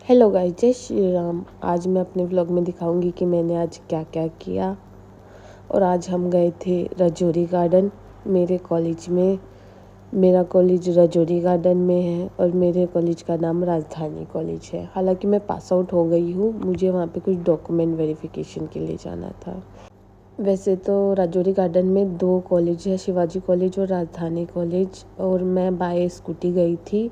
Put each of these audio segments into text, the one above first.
Hello guys, जय श्री राम। आज मैं अपने व्लॉग में दिखाऊंगी कि मैंने आज क्या क्या किया। और आज हम गए थे राजौरी गार्डन मेरे कॉलेज में। मेरा कॉलेज राजौरी गार्डन में है और मेरे कॉलेज का नाम राजधानी कॉलेज है। हालांकि मैं पास आउट हो गई हूँ, मुझे वहाँ पे कुछ डॉक्यूमेंट वेरिफिकेशन के लिए जाना था। वैसे तो राजौरी गार्डन में 2 कॉलेज है, शिवाजी कॉलेज और राजधानी कॉलेज, और मैं बाय स्कूटी गई थी।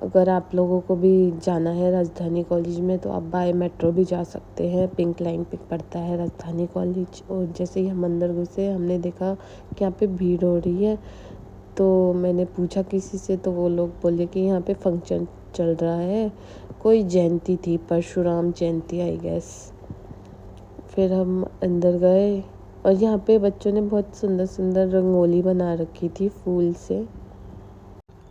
अगर आप लोगों को भी जाना है राजधानी कॉलेज में तो आप बाय मेट्रो भी जा सकते हैं। पिंक लाइन पे पड़ता है राजधानी कॉलेज। और जैसे ही हम अंदर घुसे हमने देखा कि यहाँ पे भीड़ हो रही है, तो मैंने पूछा किसी से, तो वो लोग बोले कि यहाँ पे फंक्शन चल रहा है, कोई जयंती थी, परशुराम जयंती आई गेस। फिर हम अंदर गए और यहाँ पे बच्चों ने बहुत सुंदर सुंदर रंगोली बना रखी थी फूल से।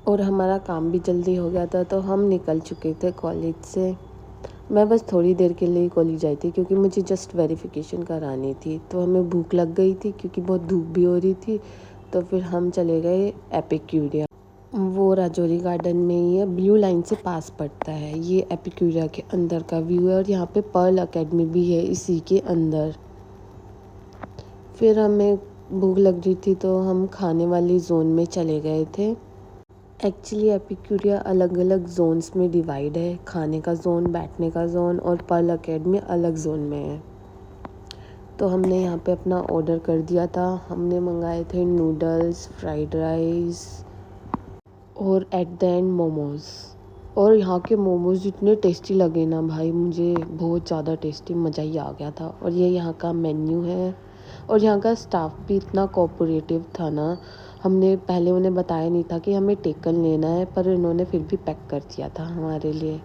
और हमारा काम भी जल्दी हो गया था तो हम निकल चुके थे कॉलेज से। मैं बस थोड़ी देर के लिए कॉलेज आई थी क्योंकि मुझे जस्ट वेरिफिकेशन करानी थी। तो हमें भूख लग गई थी क्योंकि बहुत धूप भी हो रही थी। तो फिर हम चले गए एपिक्यूरिया। वो राजौरी गार्डन में ही है, ब्लू लाइन से पास पड़ता है। ये एपिक्यूरिया के अंदर का व्यू है और यहाँ पे पर्ल अकेडमी भी है इसी के अंदर। फिर हमें भूख लग रही थी तो हम खाने वाली जोन में चले गए थे। एक्चुअली एपिक्यूरिया अलग अलग जोन्स में डिवाइड है, खाने का जोन, बैठने का जोन, और पर्ल अकेडमी अलग जोन में है। तो हमने यहाँ पे अपना ऑर्डर कर दिया था। हमने मंगाए थे नूडल्स, फ्राइड राइस और एट द एंड मोमोज़। और यहाँ के मोमोज़ इतने टेस्टी लगे ना भाई, मुझे बहुत ज़्यादा टेस्टी, मज़ा ही आ गया था। और ये यहाँ का मेन्यू है। और यहाँ का स्टाफ भी इतना कोऑपरेटिव था ना। हमने पहले उन्हें बताया नहीं था कि हमें टेकन लेना है, पर इन्होंने फिर भी पैक कर दिया था हमारे लिए।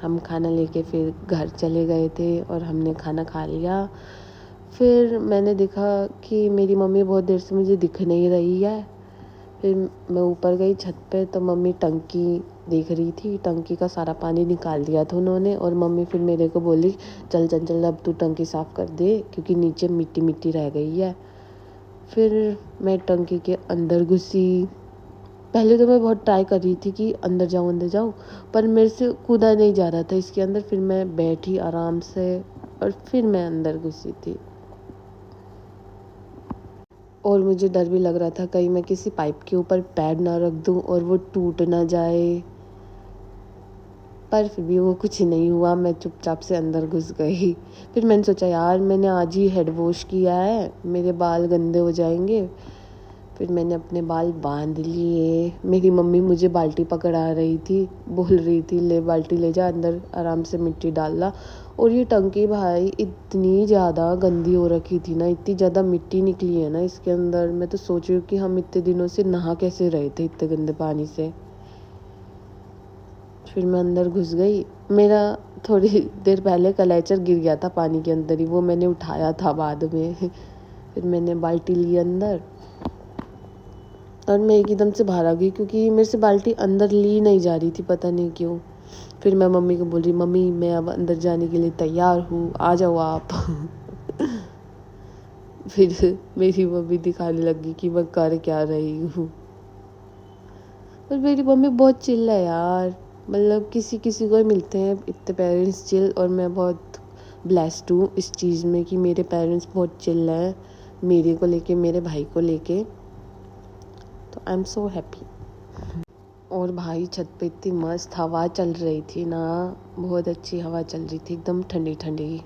हम खाना लेके फिर घर चले गए थे और हमने खाना खा लिया। फिर मैंने देखा कि मेरी मम्मी बहुत देर से मुझे दिख नहीं रही है। फिर मैं ऊपर गई छत पे तो मम्मी टंकी देख रही थी। टंकी का सारा पानी निकाल दिया था उन्होंने। और मम्मी फिर मेरे को बोली, चल चल चल अब तू टंकी साफ़ कर दे क्योंकि नीचे मिट्टी मिट्टी रह गई है। फिर मैं टंकी के अंदर घुसी। पहले तो मैं बहुत ट्राई कर रही थी कि अंदर जाऊँ, पर मेरे से कूदा नहीं जा रहा था इसके अंदर। फिर मैं बैठी आराम से और फिर मैं अंदर घुसी थी। और मुझे डर भी लग रहा था कहीं मैं किसी पाइप के ऊपर पैर ना रख दूं और वो टूट ना जाए। पर फिर भी वो कुछ नहीं हुआ, मैं चुपचाप से अंदर घुस गई। फिर मैंने सोचा यार मैंने आज ही हेड वॉश किया है, मेरे बाल गंदे हो जाएंगे। फिर मैंने अपने बाल बांध लिए। मेरी मम्मी मुझे बाल्टी पकड़ा रही थी, बोल रही थी ले बाल्टी ले जा अंदर, आराम से मिट्टी डालना। और ये टंकी भाई इतनी ज़्यादा गंदी हो रखी थी ना, इतनी ज़्यादा मिट्टी निकली है ना इसके अंदर। मैं तो सोच रही हूँ कि हम इतने दिनों से नहा कैसे रहे थे इतने गंदे पानी से। फिर मैं अंदर घुस गई। मेरा थोड़ी देर पहले कलेचर गिर गया था पानी के अंदर ही, वो मैंने उठाया था बाद में। फिर मैंने बाल्टी ली अंदर और मैं एकदम से बाहर आ गई क्योंकि मेरे से बाल्टी अंदर ली नहीं जा रही थी, पता नहीं क्यों। फिर मैं मम्मी को बोल रही, मम्मी मैं अब अंदर जाने के लिए तैयार हूँ, आ जाओ आप। फिर मेरी मम्मी दिखाने लगी कि मैं कर क्या रही हूँ। पर मेरी मम्मी बहुत चिल है यार, मतलब किसी किसी को मिलते हैं इतने पेरेंट्स चिल, और मैं बहुत ब्लेस्ड हूँ इस चीज़ में कि मेरे पेरेंट्स बहुत चिल हैं मेरे को लेके, मेरे भाई को लेके। तो आई एम सो हैप्पी। और भाई छत पे इतनी मस्त हवा चल रही थी ना, बहुत अच्छी हवा चल रही थी, एकदम ठंडी ठंडी।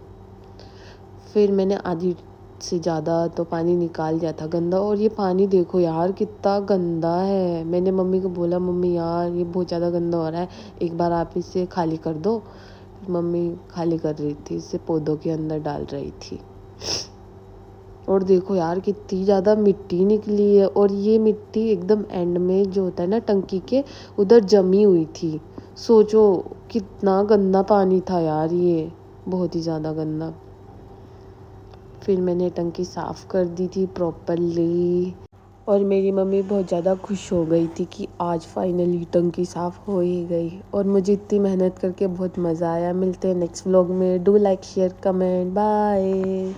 फिर मैंने आधी से ज़्यादा तो पानी निकाल दिया था गंदा। और ये पानी देखो यार कितना गंदा है। मैंने मम्मी को बोला, मम्मी यार ये बहुत ज़्यादा गंदा हो रहा है, एक बार आप इसे खाली कर दो। मम्मी खाली कर रही थी, इसे पौधों के अंदर डाल रही थी। और देखो यार कितनी ज़्यादा मिट्टी निकली है। और ये मिट्टी एकदम एंड में जो होता है ना टंकी के उधर जमी हुई थी। सोचो कितना गंदा पानी था यार, ये बहुत ही ज़्यादा गंदा। फिर मैंने टंकी साफ़ कर दी थी प्रॉपरली। और मेरी मम्मी बहुत ज़्यादा खुश हो गई थी कि आज फाइनली टंकी साफ़ हो ही गई। और मुझे इतनी मेहनत करके बहुत मज़ा आया। मिलते हैं नेक्स्ट व्लॉग में। Do like share comment, bye.